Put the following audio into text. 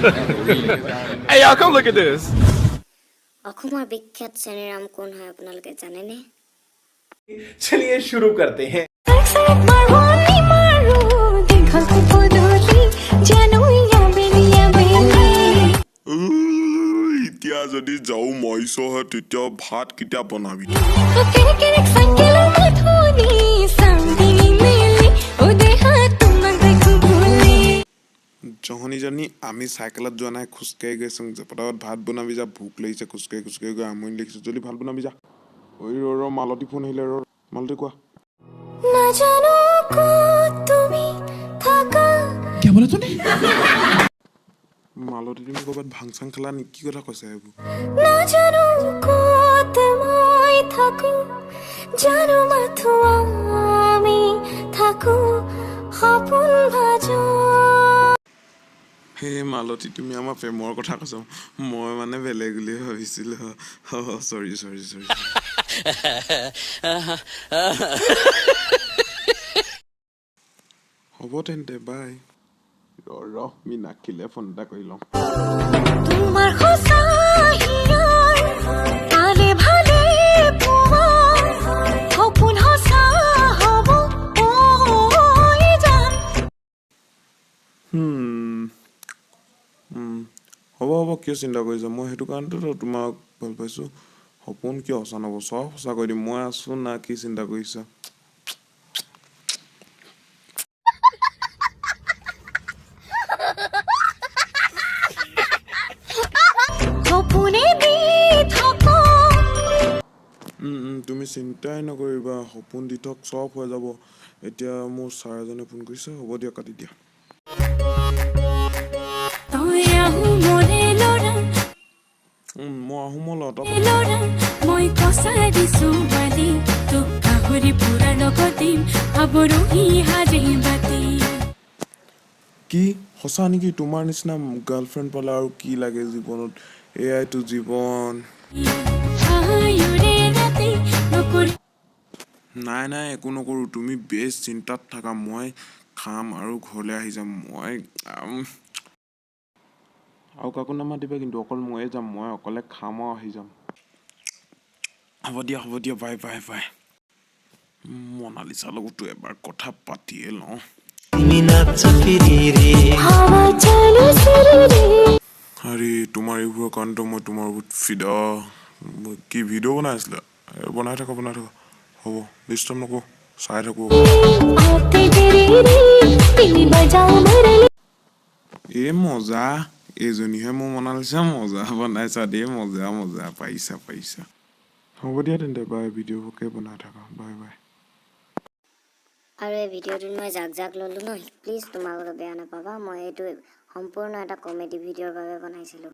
Hey, y'all, come look at this. অসমৰ বিখ্যাত চেনীৰাম কোন হয় আপোনালোকে জানেনে? चलिए शुरू करते हैं এতিয়া যদি যাও মইছো হয় তেতিয়া ভাত কিটা বনাবি জহনি জানি আমি সাইকেলত যোৱা নাই খুচকাই গৈছো পটাপট ভাত বনাবি যা ভোক লাগিছে খুচকাই গৈ আমনি লাগিছে যদি ভাত বনাবি যা ওই ৰ মালতী ফোন আহিলে ৰ মালতী কোৱা না জানো কত তুমি থাকা क्या बोला तूने? মালতী তুমি ক'ৰবাত ভাং চাং খেলা নেকি কি কথা কৈছা এইবোৰ না জানো কত মই থাকো জানো মাথো আমি থাকো সপোন ভাজো হে মালতী তুমি আমাৰ প্ৰেমৰ কথা কৈছা মই মানে বেলেগ বুলি ভাবিছিলো সৰি হ'ব তেন্তে বাই ৰ মিনাক্ষীলে ফোন এটা কৰি লওঁ তোমাৰ খোসা হিয়াৰ আলে ভালে তোমাৰ সপোন হসা হব ওই জান হ'ব কিয় চিন্তা কৰিছা মই সেইটো কাৰণেতো তোমাক ভাল পাইছো সপোন কিয় সঁচা নহ'ব চব সঁচা কৰি দিম মই আছো না কি চিন্তা কৰিছা সপোনে দি থাকো তুমি চিন্তাই নকৰিবা সপোন দি থক চব হৈ যাব এতিয়া মোৰ ছাৰ এজনে ফোন কৰিছে হ'ব দিয়া কাটি দিয়া তই আহো মনে লৰা মই আহোঁ মই লতা লৰা মই কচাই দিছো বালি তোক কাহুৰি পুৰা লগত দিম আবৰহি হাজে বাতি কি সঁচা নেকি তোমাৰ নিচিনা গাৰ্লফ্ৰেণ্ড পালে আৰু কি লাগে জীৱনত এয়াইতো জীৱন হায়ুৰে ৰাতি নকৰি নাই একো নকৰোঁ তুমি বেছ চিন্তাত থাকা মই খাম আৰু ঘৰলৈ আহি যাম মই আৰু কাকো নামাতিবা কিন্তু অকল ময়ে যাম মই অকলে খাম আৰু আহি যাম হ'ব দিয়া বাই মনালিছাৰ লগতো এবাৰ কথা পাতিয়ে লওঁ আৰে তোমাৰ এইবোৰৰ কাৰণেতো মই তোমাৰ বহুত ফিদা কি ভিডিঅ' বনাই আছিলা বনাই থাকা হ'ব ডিষ্টাৰ্ব নকৰোঁ চাই থাকোঁ এ মজা এইজনীহে মোৰ মনালিছা মজা বনাইছা দেই মজা পাৰিছা হ'ব দিয়া তেন্তে বাই ভিডিঅ'বোৰকে বনাই থাকা বাই আৰু এই ভিডিঅ'টোত মই জাক ল'লো ন প্লিজ তোমালোকে বেয়া নাপাবা মই এইটো সম্পূৰ্ণ এটা কমেডি ভিডিঅ'ৰ বাবে বনাইছিলোঁ